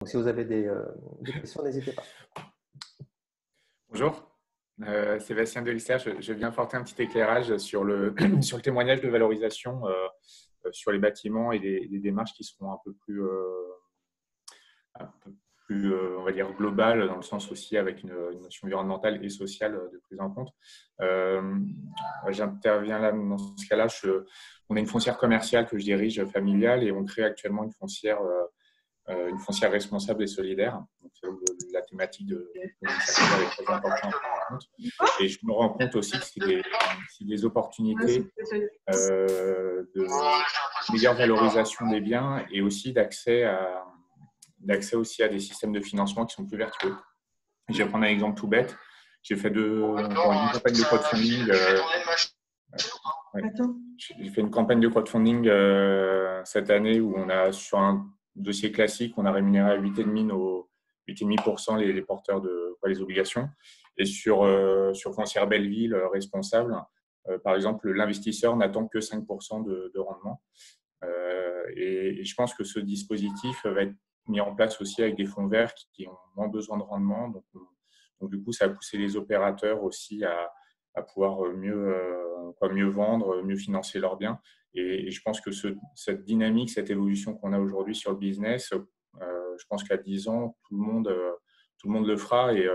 Donc, si vous avez des questions, n'hésitez pas. Bonjour, Sébastien Delisser. Je viens apporter un petit éclairage sur sur le témoignage de valorisation sur les bâtiments et des démarches qui seront un peu plus on va dire, globales, dans le sens aussi avec une notion environnementale et sociale de prise en compte. J'interviens là dans ce cas-là. On a une foncière commerciale que je dirige, familiale, et on crée actuellement une foncière responsable et solidaire. Donc, la thématique de l'économie circulaire est très importante à prendre en compte. Et je me rends compte aussi que c'est des opportunités de meilleure valorisation des biens et aussi d'accès aussi à des systèmes de financement qui sont plus vertueux. Je vais prendre un exemple tout bête. J'ai fait une campagne de crowdfunding. J'ai fait une campagne de crowdfunding cette année où on a, sur un dossier classique, on a rémunéré à 8,5% les porteurs les obligations. Et sur Foncière Belleville responsable, par exemple, l'investisseur n'attend que 5% de rendement. Et je pense que ce dispositif va être mis en place aussi avec des fonds verts qui ont moins besoin de rendement. Donc du coup, ça a poussé les opérateurs aussi à pouvoir mieux vendre, mieux financer leurs biens. Et je pense que cette dynamique, cette évolution qu'on a aujourd'hui sur le business, je pense qu'à 10 ans, tout le monde le fera. Et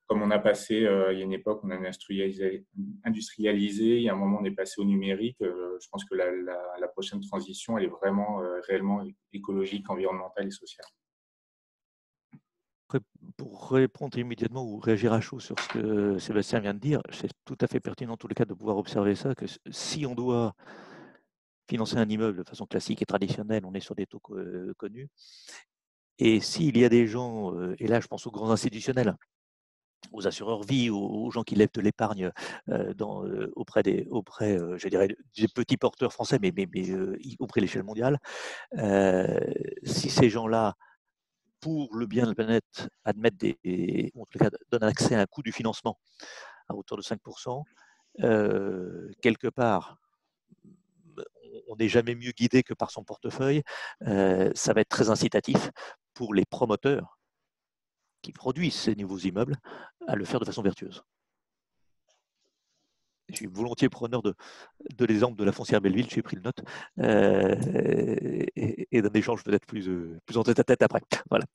comme on a passé, il y a une époque, on a industrialisé, il y a un moment, on est passé au numérique. Je pense que la prochaine transition, elle est vraiment, réellement écologique, environnementale et sociale. Pour répondre immédiatement ou réagir à chaud sur ce que Sébastien vient de dire, c'est tout à fait pertinent en tous les cas de pouvoir observer ça, que si on doit financer un immeuble de façon classique et traditionnelle, on est sur des taux connus. Et s'il y a des gens, et là je pense aux grands institutionnels, aux assureurs vie, aux gens qui lèvent de l'épargne auprès je dirais, des petits porteurs français, mais auprès de l'échelle mondiale, si ces gens-là, pour le bien de la planète, admettent en tout cas, donnent accès à un coût du financement à hauteur de 5%, quelque part, on n'est jamais mieux guidé que par son portefeuille. Ça va être très incitatif pour les promoteurs qui produisent ces nouveaux immeubles à le faire de façon vertueuse. Je suis volontiers preneur de l'exemple de la foncière Belleville, j'ai pris le note, et d'un échange peut-être plus en tête-à-tête après. Voilà.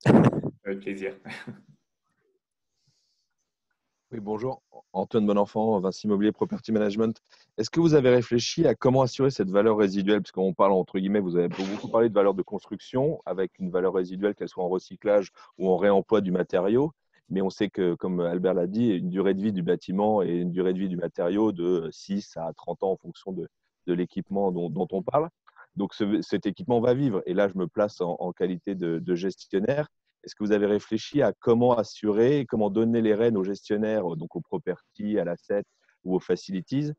Avec plaisir. Oui, bonjour. Antoine Bonenfant, Vinci Immobilier Property Management. Est-ce que vous avez réfléchi à comment assurer cette valeur résiduelle? Parce qu'on parle, entre guillemets, vous avez beaucoup parlé de valeur de construction, avec une valeur résiduelle, qu'elle soit en recyclage ou en réemploi du matériau. Mais on sait que, comme Albert l'a dit, une durée de vie du bâtiment et une durée de vie du matériau de 6 à 30 ans en fonction de l'équipement dont on parle. Donc, cet équipement va vivre. Et là, je me place en qualité de gestionnaire. Est-ce que vous avez réfléchi à comment assurer, comment donner les rênes aux gestionnaires, donc aux property, à l'asset ou aux facilities,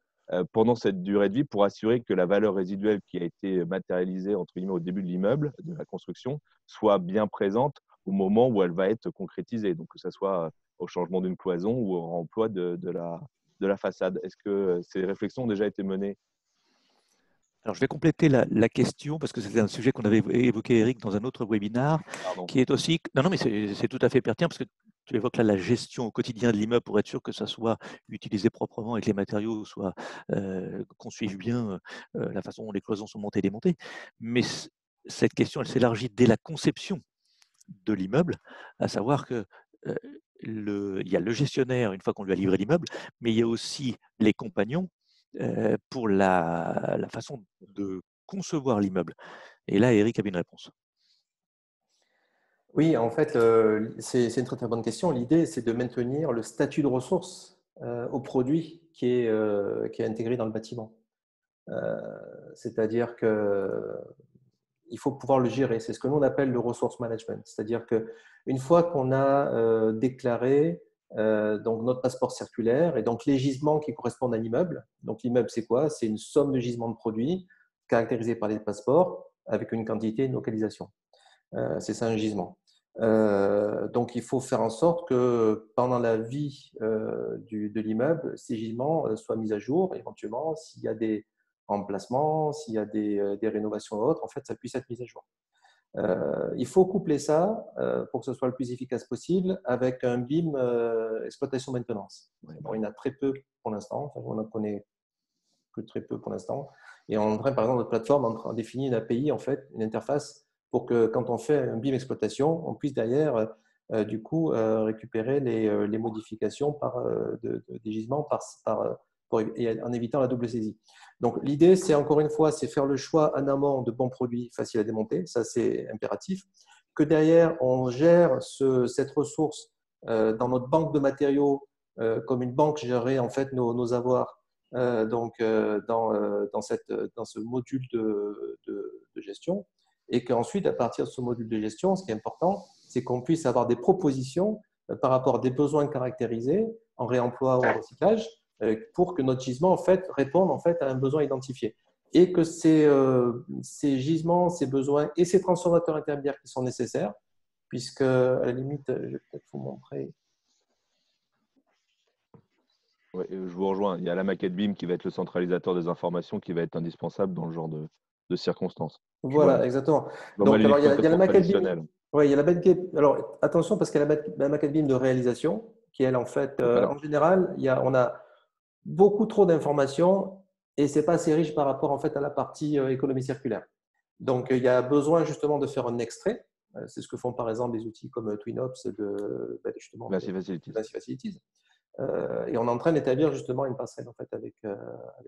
pendant cette durée de vie pour assurer que la valeur résiduelle qui a été matérialisée entre guillemets au début de l'immeuble, de la construction, soit bien présente au moment où elle va être concrétisée, donc que ce soit au changement d'une cloison ou au remploi de la façade. Est-ce que ces réflexions ont déjà été menées? Alors, je vais compléter la question parce que c'était un sujet qu'on avait évoqué, Eric, dans un autre webinaire, qui est aussi… Non, mais c'est tout à fait pertinent parce que tu évoques là la gestion au quotidien de l'immeuble pour être sûr que ça soit utilisé proprement et que les matériaux qu'on suive bien la façon dont les cloisons sont montées et démontées. Mais cette question, elle s'élargit dès la conception de l'immeuble, à savoir que il y a le gestionnaire une fois qu'on lui a livré l'immeuble, mais il y a aussi les compagnons pour la façon de concevoir l'immeuble. Et là, Eric avait une réponse. Oui, en fait, c'est une très très bonne question. L'idée, c'est de maintenir le statut de ressource au produit qui est intégré dans le bâtiment. C'est-à-dire qu'il faut pouvoir le gérer. C'est ce que nous on appelle le resource management. C'est-à-dire qu'une fois qu'on a déclaré donc notre passeport circulaire et donc les gisements qui correspondent à l'immeuble. Donc l'immeuble, c'est quoi? C'est une somme de gisements de produits caractérisés par des passeports avec une quantité et une localisation. C'est ça un gisement. Donc il faut faire en sorte que pendant la vie de l'immeuble, ces gisements soient mis à jour. Éventuellement, s'il y a des remplacements, s'il y a des rénovations ou autres, en fait, ça puisse être mis à jour. Il faut coupler ça pour que ce soit le plus efficace possible avec un BIM exploitation-maintenance. Il y en a très peu pour l'instant, enfin, on en connaît que très peu pour l'instant. Et on est en train, par exemple, notre plateforme on définit une API, en fait, une interface, pour que quand on fait un BIM exploitation, on puisse derrière, du coup, récupérer les modifications des gisements en évitant la double saisie. Donc, l'idée, c'est encore une fois, c'est faire le choix en amont de bons produits faciles à démonter, ça c'est impératif, que derrière, on gère cette ressource dans notre banque de matériaux, comme une banque gérerait en fait nos avoirs, dans ce module de gestion, et qu'ensuite, à partir de ce module de gestion, ce qui est important, c'est qu'on puisse avoir des propositions par rapport à des besoins caractérisés en réemploi ou en recyclage, pour que notre gisement en fait, réponde en fait, à un besoin identifié. Et que ces gisements, ces besoins et ces transformateurs intermédiaires qui sont nécessaires, puisque à la limite, je vais peut-être vous montrer. Ouais, je vous rejoins. Il y a la maquette BIM qui va être le centralisateur des informations qui va être indispensable dans le genre de circonstances. Voilà, exactement. Donc, Alors, il y a la maquette BIM. traditionnelle. Oui, il y a la maquette. Alors, attention, parce qu'il y a la maquette BIM de réalisation, qui, elle, en fait, Voilà. en général, on a beaucoup trop d'informations et ce n'est pas assez riche par rapport, en fait, à la partie économie circulaire. Donc, il y a besoin, justement, de faire un extrait. C'est ce que font, par exemple, des outils comme TwinOps justement, Vinci Facilities. Vinci Facilities. Et on est en train d'établir justement une passerelle en fait, avec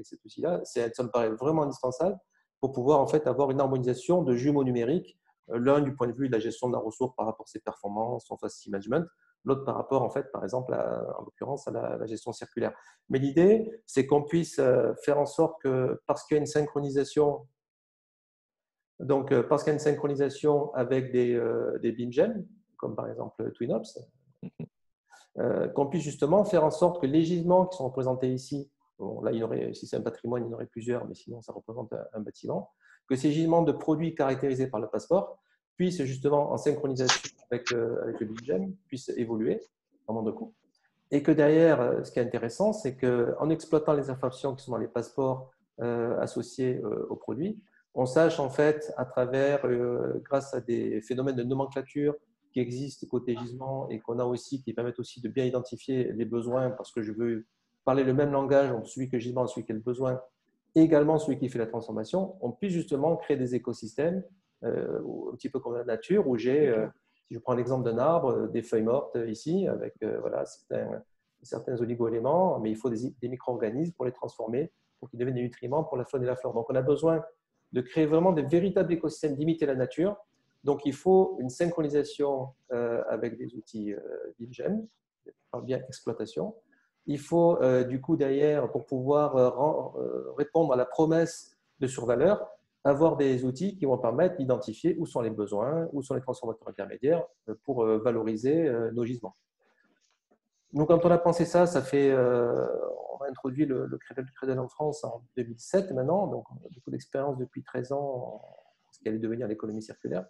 cet outil-là. Ça me paraît vraiment indispensable pour pouvoir en fait, avoir une harmonisation de jumeaux numériques, l'un du point de vue de la gestion de la ressource par rapport à ses performances, son facility management, l'autre par rapport, en fait, par exemple, en l'occurrence, à la gestion circulaire. Mais l'idée, c'est qu'on puisse faire en sorte que, parce qu'il y a une synchronisation, parce qu'il y a une synchronisation avec des BIMGEM, comme par exemple TwinOps, qu'on puisse justement faire en sorte que les gisements qui sont représentés ici, bon, là, si c'est un patrimoine, il y en aurait plusieurs, mais sinon, ça représente un bâtiment, que ces gisements de produits caractérisés par le passeport puissent justement, en synchronisation avec le BIMGEM, puissent évoluer en nombre de coûts. Et que derrière, ce qui est intéressant, c'est qu'en exploitant les informations qui sont dans les passeports associés aux produits, on sache en fait, à travers, grâce à des phénomènes de nomenclature qui existent côté gisement et qu'on a aussi, qui permettent aussi de bien identifier les besoins, parce que je veux parler le même langage entre celui que gisement et celui qui a le besoin, et également celui qui fait la transformation, on puisse justement créer des écosystèmes, un petit peu comme la nature, où j'ai, si je prends l'exemple d'un arbre, des feuilles mortes ici, avec voilà, certains oligo-éléments, mais il faut des micro-organismes pour les transformer, pour qu'ils deviennent des nutriments pour la faune et la flore. Donc on a besoin de créer vraiment des véritables écosystèmes, d'imiter la nature. Donc, il faut une synchronisation avec des outils BIMGEM, par bien exploitation. Il faut, du coup, derrière, pour pouvoir répondre à la promesse de survaleur, avoir des outils qui vont permettre d'identifier où sont les besoins, où sont les transformateurs intermédiaires pour valoriser nos gisements. Donc, quand on a pensé ça, on a introduit le Credel en France en 2007 maintenant, donc on a beaucoup d'expérience depuis 13 ans en ce qui allait devenir l'économie circulaire.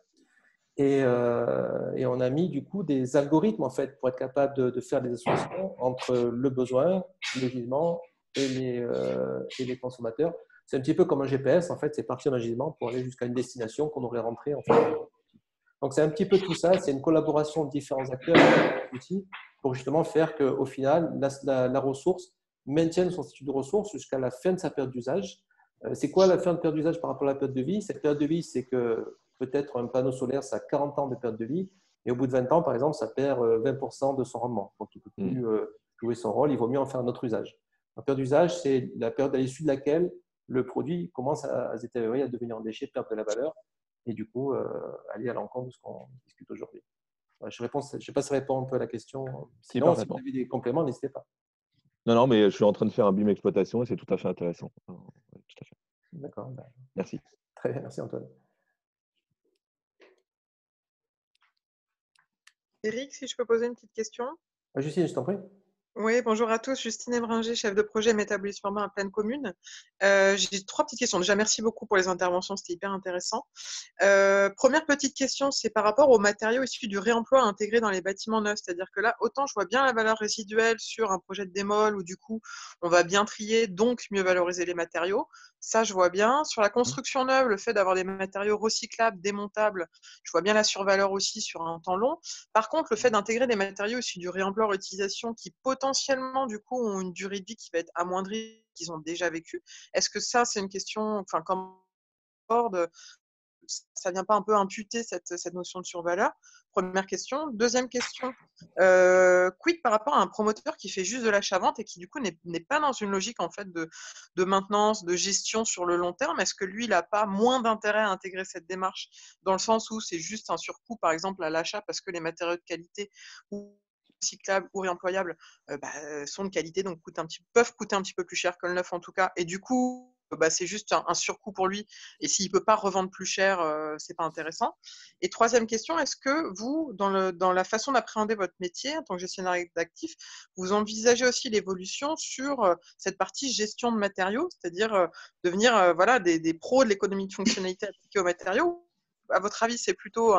Et on a mis du coup des algorithmes en fait pour être capable de faire des associations entre le besoin, le gisement et les consommateurs. C'est un petit peu comme un GPS en fait, c'est partir d'un gisement pour aller jusqu'à une destination qu'on aurait rentrée en fait. Donc c'est un petit peu tout ça, c'est une collaboration de différents acteurs outils pour justement faire qu'au final la ressource maintienne son statut de ressource jusqu'à la fin de sa période d'usage. C'est quoi la fin de période d'usage par rapport à la période de vie? Cette période de vie, c'est que peut-être un panneau solaire, ça a 40 ans de période de vie, et au bout de 20 ans, par exemple, ça perd 20% de son rendement. Donc, il ne peut plus jouer son rôle, il vaut mieux en faire un autre usage. La période d'usage, c'est la période à l'issue de laquelle le produit commence à se détériorer, à devenir un déchet, perdre de la valeur, et du coup, aller à l'encontre de ce qu'on discute aujourd'hui. Je ne sais pas si ça répond un peu à la question. Sinon, si vous avez des compléments, n'hésitez pas. Non, mais je suis en train de faire un BIM exploitation et c'est tout à fait intéressant. Tout à fait. D'accord. Merci. Très bien, merci Antoine. Eric, si je peux poser une petite question. Justine, je t'en prie. Oui, bonjour à tous. Justine Ebringer, chef de projet métabolisme urbain à Pleine Commune. J'ai 3 petites questions. Déjà, merci beaucoup pour les interventions, c'était hyper intéressant. Première petite question, c'est par rapport aux matériaux issus du réemploi intégrés dans les bâtiments neufs. C'est-à-dire que là, autant je vois bien la valeur résiduelle sur un projet de démol où du coup, on va bien trier, donc mieux valoriser les matériaux. Ça, je vois bien. Sur la construction neuve, le fait d'avoir des matériaux recyclables, démontables, je vois bien la survaleur aussi sur un temps long. Par contre, le fait d'intégrer des matériaux issus du réemploi-réutilisation qui potentiellement, du coup, ont une durée de vie qui va être amoindrie, qu'ils ont déjà vécu, est-ce que ça, c'est une question, enfin, comment ça vient pas un peu imputer cette notion de survaleur? Première question. Deuxième question, quid par rapport à un promoteur qui fait juste de l'achat-vente et qui du coup n'est pas dans une logique en fait de maintenance, de gestion sur le long terme? Est-ce que lui, il n'a pas moins d'intérêt à intégrer cette démarche dans le sens où c'est juste un surcoût par exemple à l'achat parce que les matériaux de qualité ou recyclables ou réemployables sont de qualité, donc peuvent coûter un petit peu plus cher que le neuf en tout cas, et du coup c'est juste un surcoût pour lui, et s'il ne peut pas revendre plus cher, c'est pas intéressant. Et troisième question, est-ce que vous, dans la façon d'appréhender votre métier en tant que gestionnaire d'actifs, vous envisagez aussi l'évolution sur cette partie gestion de matériaux, c'est-à-dire devenir voilà, des pros de l'économie de fonctionnalité appliquée aux matériaux? À votre avis, c'est plutôt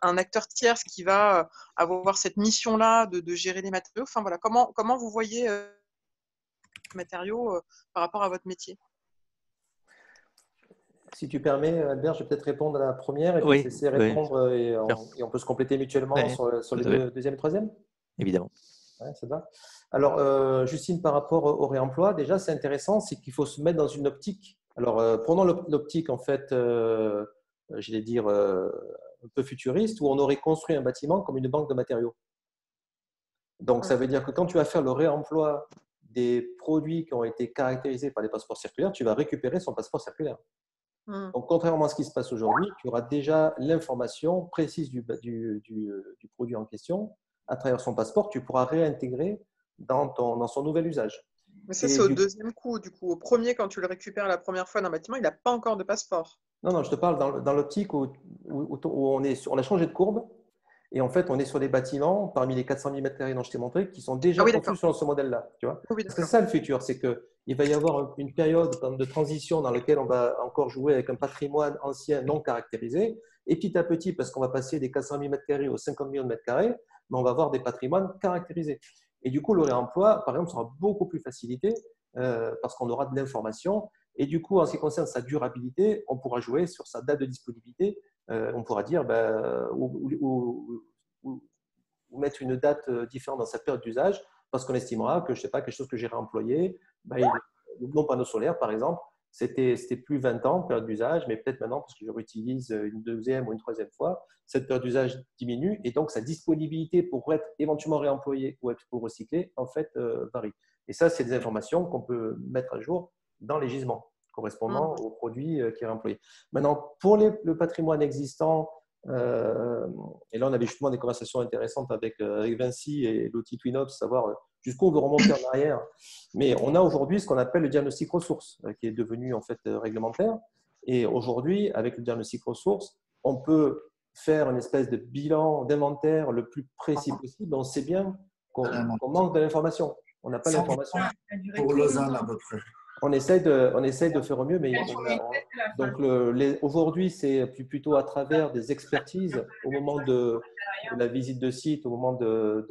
un acteur tierce qui va avoir cette mission-là de gérer les matériaux? Enfin voilà, comment vous voyez les matériaux par rapport à votre métier? Si tu permets, Albert, je vais peut-être répondre à la première et puis Oui, essayer de oui, répondre bien. et on peut se compléter mutuellement Ouais, sur les tout à fait, deuxième et troisième. évidemment. Ouais, ça va. Alors, Justine, par rapport au réemploi, déjà, c'est intéressant, c'est qu'il faut se mettre dans une optique. Alors, prenons l'optique, en fait, j'allais dire, un peu futuriste, où on aurait construit un bâtiment comme une banque de matériaux. Donc, ça veut dire que quand tu vas faire le réemploi des produits qui ont été caractérisés par les passeports circulaires, tu vas récupérer son passeport circulaire. Donc, contrairement à ce qui se passe aujourd'hui, tu auras déjà l'information précise du produit en question. À travers son passeport, tu pourras réintégrer dans son nouvel usage. Mais ça, c'est au deuxième coup, du coup. Au premier, quand tu le récupères la première fois d'un bâtiment, il n'a pas encore de passeport. Non, je te parle dans l'optique où on a changé de courbe. Et en fait, on est sur des bâtiments, parmi les 400 000 m² dont je t'ai montré, qui sont déjà Oui, conçus d'accord. sur ce modèle-là. Tu vois, Oui, parce que c'est ça le futur, c'est qu'il va y avoir une période de transition dans laquelle on va encore jouer avec un patrimoine ancien non caractérisé. Et petit à petit, parce qu'on va passer des 400 000 m² aux 50 millions de mètres carrés, mais on va avoir des patrimoines caractérisés. Et du coup, le réemploi, par exemple, sera beaucoup plus facilité parce qu'on aura de l'information. Et du coup, en ce qui concerne sa durabilité, on pourra jouer sur sa date de disponibilité. On pourra dire, ou mettre une date différente dans sa période d'usage, parce qu'on estimera que, je sais pas, quelque chose que j'ai réemployé, non panneau solaire, par exemple, c'était plus 20 ans, période d'usage, mais peut-être maintenant, parce que je réutilise une deuxième ou une troisième fois, cette période d'usage diminue, et donc sa disponibilité pour être éventuellement réemployée ou être pour recycler, en fait, varie. Et ça, c'est des informations qu'on peut mettre à jour dans les gisements correspondant au produit qui est réemployé. Maintenant, pour le patrimoine existant, et là, on avait justement des conversations intéressantes avec Vinci et l'outil Twinops, savoir jusqu'où on veut remonter en arrière. Mais on a aujourd'hui ce qu'on appelle le diagnostic ressources, qui est devenu en fait réglementaire. Et aujourd'hui, avec le diagnostic ressources, on peut faire une espèce de bilan d'inventaire le plus précis possible. On sait bien qu'on manque de l'information. On n'a pas l'information. Pour Lausanne, à peu près. On essaye de faire au mieux, mais donc aujourd'hui, c'est plutôt à travers des expertises au moment de la visite de site, au moment de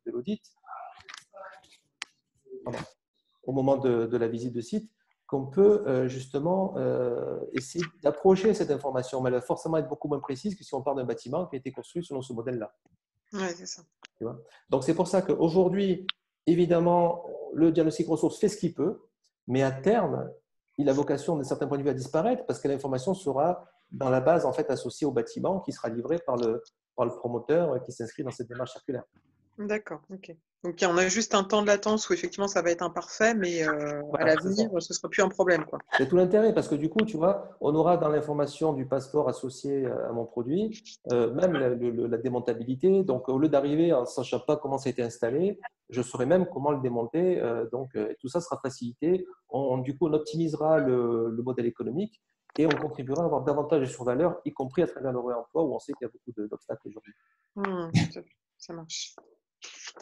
l'audit, au moment de la visite de site, qu'on peut justement essayer d'approcher cette information. Mais elle va forcément être beaucoup moins précise que si on part d'un bâtiment qui a été construit selon ce modèle-là. Oui, c'est ça. Tu vois, donc, c'est pour ça qu'aujourd'hui, évidemment, le diagnostic ressources fait ce qu'il peut. Mais à terme, il a vocation, d'un certain point de vue, à disparaître parce que l'information sera dans la base en fait, associée au bâtiment qui sera livré par le promoteur qui s'inscrit dans cette démarche circulaire. D'accord, ok. Donc, on a juste un temps de latence où effectivement ça va être imparfait, mais à l'avenir, ce ne sera plus un problème, quoi. C'est tout l'intérêt parce que du coup, tu vois, on aura dans l'information du passeport associé à mon produit, même la démontabilité. Donc, au lieu d'arriver en ne sachant pas comment ça a été installé, je saurai même comment le démonter. Tout ça sera facilité. Du coup, on optimisera le modèle économique et on contribuera à avoir davantage de survaleur, y compris à travers le réemploi où on sait qu'il y a beaucoup d'obstacles aujourd'hui. Ça marche.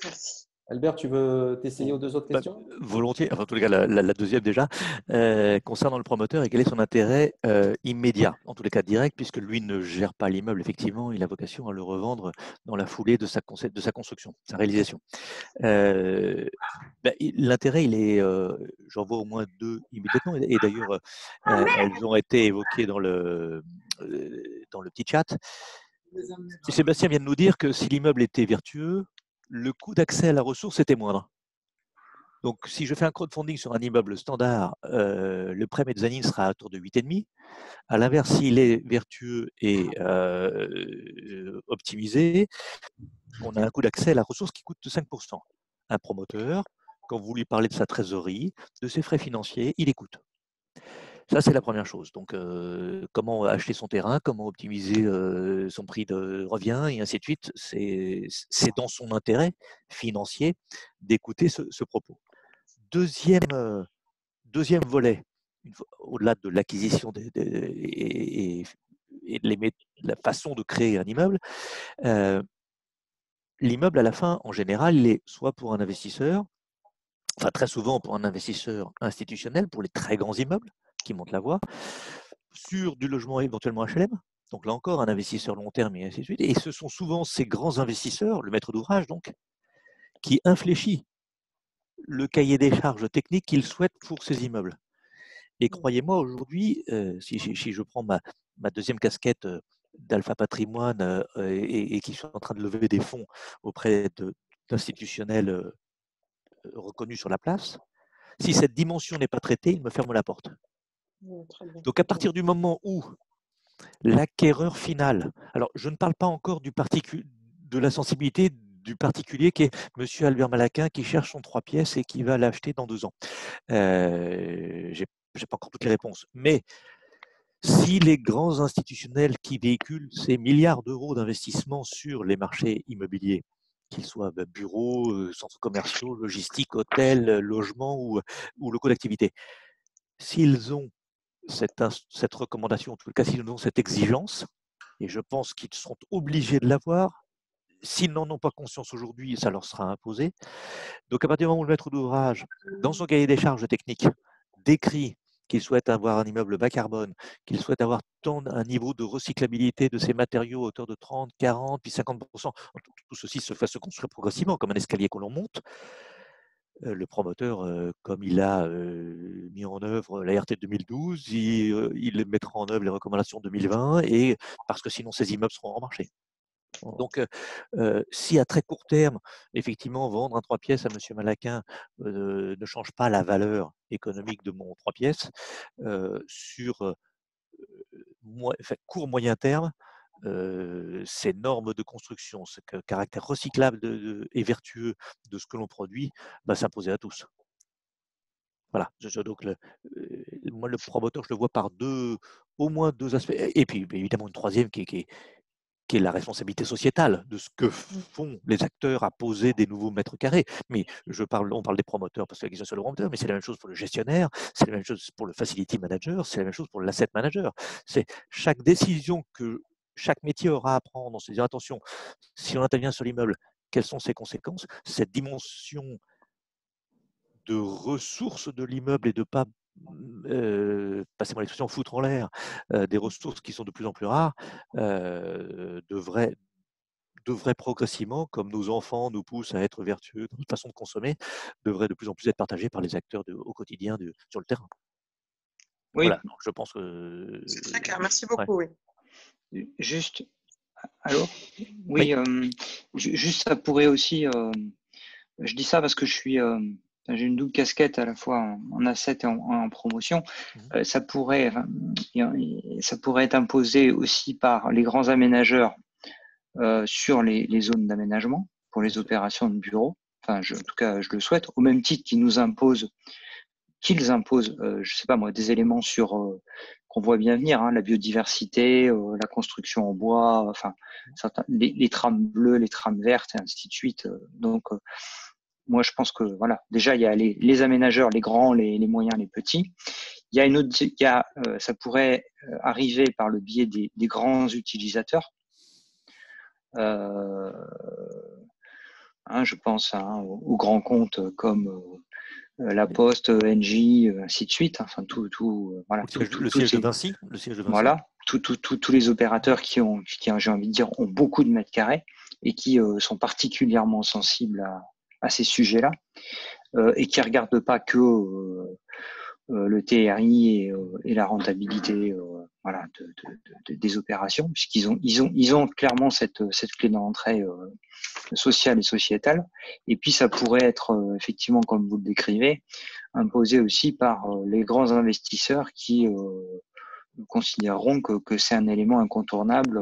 Merci. Albert, tu veux t'essayer aux deux autres questions? Volontiers, enfin en tous les cas la deuxième déjà, concernant le promoteur et quel est son intérêt immédiat, en tous les cas direct, puisque lui ne gère pas l'immeuble, effectivement, il a vocation à le revendre dans la foulée de sa construction, sa réalisation. L'intérêt, j'en vois au moins deux immédiatement, et d'ailleurs elles ont été évoquées dans le petit chat. Sébastien vient de nous dire que si l'immeuble était vertueux, le coût d'accès à la ressource était moindre. Donc, si je fais un crowdfunding sur un immeuble standard, le prêt mezzanine sera autour de 8,5. À l'inverse, s'il est vertueux et optimisé, on a un coût d'accès à la ressource qui coûte 5%. Un promoteur, quand vous lui parlez de sa trésorerie, de ses frais financiers, il écoute. Ça, c'est la première chose. Donc, comment acheter son terrain, comment optimiser son prix de revient, et ainsi de suite. C'est dans son intérêt financier d'écouter ce propos. Deuxième volet, au-delà de l'acquisition et de la façon de créer un immeuble, l'immeuble, à la fin, en général, il est soit pour un investisseur, enfin très souvent pour un investisseur institutionnel, pour les très grands immeubles qui montent la voie, sur du logement éventuellement HLM. Donc là encore, un investisseur long terme et ainsi de suite. Et ce sont souvent ces grands investisseurs, le maître d'ouvrage donc, qui infléchit le cahier des charges techniques qu'il souhaite pour ces immeubles. Et croyez-moi, aujourd'hui, si je prends ma deuxième casquette d'Alpha Patrimoine et qui suis en train de lever des fonds auprès d'institutionnels reconnus sur la place, si cette dimension n'est pas traitée, il me ferme la porte. Donc à partir du moment où l'acquéreur final, alors je ne parle pas encore de la sensibilité du particulier qui est Monsieur Albert Malaquin qui cherche son 3 pièces et qui va l'acheter dans 2 ans. J'ai pas encore toutes les réponses, mais si les grands institutionnels qui véhiculent ces milliards d'euros d'investissement sur les marchés immobiliers, qu'ils soient bureaux, centres commerciaux, logistiques, hôtels, logements ou locaux d'activité, s'ils ont cette recommandation, en tout cas s'ils ont cette exigence, et je pense qu'ils seront obligés de l'avoir, s'ils n'en ont pas conscience aujourd'hui, ça leur sera imposé. Donc à partir du moment où le maître d'ouvrage, dans son cahier des charges techniques, décrit qu'il souhaite avoir un immeuble bas carbone, qu'il souhaite avoir un niveau de recyclabilité de ses matériaux à hauteur de 30, 40, puis 50%, tout ceci se fait se construire progressivement, comme un escalier que l'on monte. Le promoteur, comme il a mis en œuvre l'ART 2012, il mettra en œuvre les recommandations 2020, et parce que sinon ces immeubles seront en marché. Donc, si à très court terme, effectivement, vendre un 3 pièces à M. Malaquin ne change pas la valeur économique de mon 3 pièces, sur court moyen terme, ces normes de construction, ce caractère recyclable et vertueux de ce que l'on produit, va s'imposer à tous. Voilà. Donc, moi, le promoteur, je le vois par au moins deux aspects. Et puis, évidemment, une troisième qui est la responsabilité sociétale de ce que font les acteurs à poser des nouveaux mètres carrés. Mais on parle des promoteurs parce que la question sur le promoteur, mais c'est la même chose pour le gestionnaire, c'est la même chose pour le facility manager, c'est la même chose pour l'asset manager. C'est chaque décision que chaque métier aura à prendre, on se dire attention, si on intervient sur l'immeuble, quelles sont ses conséquences? Cette dimension de ressources de l'immeuble et de pas passez-moi l'expression, foutre en l'air des ressources qui sont de plus en plus rares, devrait progressivement, comme nos enfants nous poussent à être vertueux dans notre façon de consommer, devrait de plus en plus être partagée par les acteurs au quotidien sur le terrain. Oui. Voilà, donc je pense que… C'est très clair, merci beaucoup. Ouais. Oui. Juste, allô? Oui, juste ça pourrait aussi, je dis ça parce que j'ai une double casquette à la fois en asset et en promotion. Ça pourrait être imposé aussi par les grands aménageurs sur les zones d'aménagement pour les opérations de bureau. Enfin, en tout cas, je le souhaite, au même titre qu'ils imposent, je sais pas moi, des éléments qu'on voit bien venir, la biodiversité, la construction en bois, enfin, les trames bleues, les trames vertes, et ainsi de suite. Donc, moi, je pense que voilà, déjà il y a les aménageurs, les grands, les moyens, les petits. Il y a ça pourrait arriver par le biais des grands utilisateurs. Je pense aux grands comptes comme La Poste, Engie, ainsi de suite. Enfin, voilà. Le siège de Vinci. Le siège de Vinci. Voilà, tous les opérateurs qui j'ai envie de dire, ont beaucoup de mètres carrés et qui sont particulièrement sensibles à ces sujets-là et qui regardent pas que le TRI et la rentabilité voilà, des opérations, puisqu'ils ont clairement cette clé d'entrée sociale et sociétale. Et puis, ça pourrait être, effectivement, comme vous le décrivez, imposé aussi par les grands investisseurs qui considéreront que c'est un élément incontournable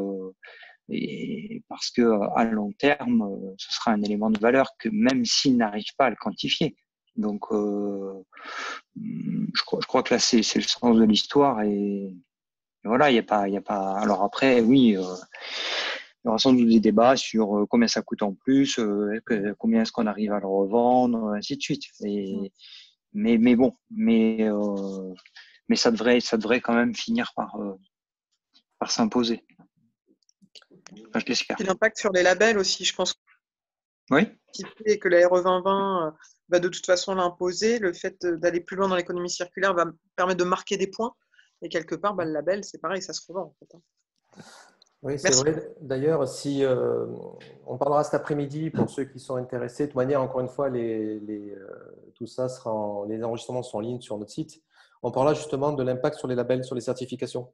et parce que à long terme, ce sera un élément de valeur que même s'ils n'arrivent pas à le quantifier. Donc, je crois que là, c'est le sens de l'histoire et voilà, il y a pas. Alors après, oui, il y aura sans doute des débats sur combien ça coûte en plus, combien est-ce qu'on arrive à le revendre, ainsi de suite. Mais ça devrait quand même finir par s'imposer. Enfin, je l'espère. Et l'impact sur les labels aussi, je pense. Oui. Et que la RE 2020 va de toute façon l'imposer. Le fait d'aller plus loin dans l'économie circulaire va permettre de marquer des points. Et quelque part, le label, c'est pareil, ça se revend. En fait. Oui, c'est vrai. D'ailleurs, si on parlera cet après-midi pour ceux qui sont intéressés. De toute manière, encore une fois, tout ça les enregistrements sont en ligne sur notre site. On parlera justement de l'impact sur les labels, sur les certifications,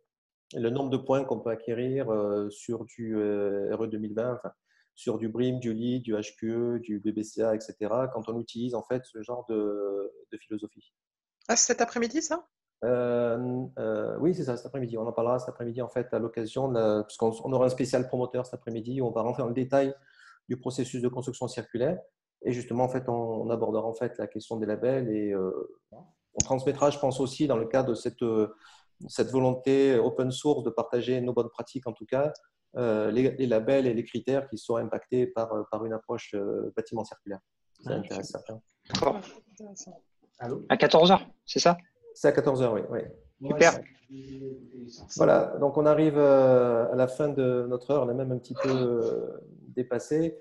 et le nombre de points qu'on peut acquérir sur du RE 2020, enfin, sur du BREEAM, du LEED, du HQE, du BBCA, etc. Quand on utilise en fait ce genre de philosophie. Ah, c'est cet après-midi, ça? Oui, c'est ça, cet après-midi. On en parlera cet après-midi en fait à l'occasion, parce qu'on aura un spécial promoteur cet après-midi où on va rentrer dans le détail du processus de construction circulaire et justement en fait on abordera en fait la question des labels et on transmettra, je pense aussi dans le cadre de cette volonté open source de partager nos bonnes pratiques en tout cas, les labels et les critères qui sont impactés par une approche bâtiment circulaire. Ça intéresse certains. À 14h, c'est ça? C'est à 14h, oui. Super. Voilà, donc on arrive à la fin de notre heure, on a même un petit peu dépassé.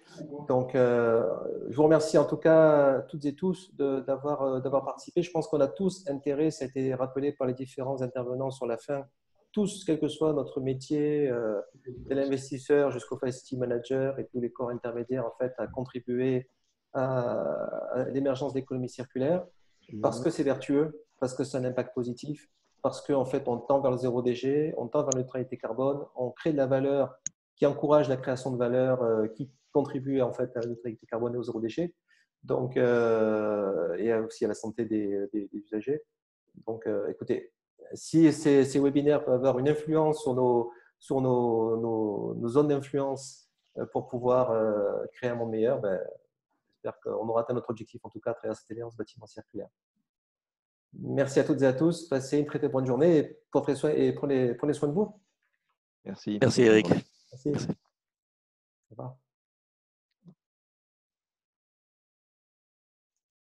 Donc, je vous remercie en tout cas toutes et tous d'avoir participé. Je pense qu'on a tous intérêt, ça a été rappelé par les différents intervenants sur la fin, tous, quel que soit notre métier, de l'investisseur jusqu'au facility manager et tous les corps intermédiaires, en fait, à contribuer à l'émergence de l'économie circulaire parce que c'est vertueux, parce que c'est un impact positif, parce qu'en fait, on tend vers le zéro déchet, on tend vers la neutralité carbone, on crée de la valeur qui encourage la création de valeur, qui contribue en fait à la neutralité carbone et au zéro déchet, donc, et aussi à la santé des usagers. Donc, écoutez, si ces webinaires peuvent avoir une influence sur nos zones d'influence pour pouvoir créer un monde meilleur, j'espère qu'on aura atteint notre objectif, en tout cas à travers cette alliance bâtiment circulaire. Merci à toutes et à tous. Passez une très bonne journée et prenez soin de vous. Merci. Merci Eric. Merci. Au revoir.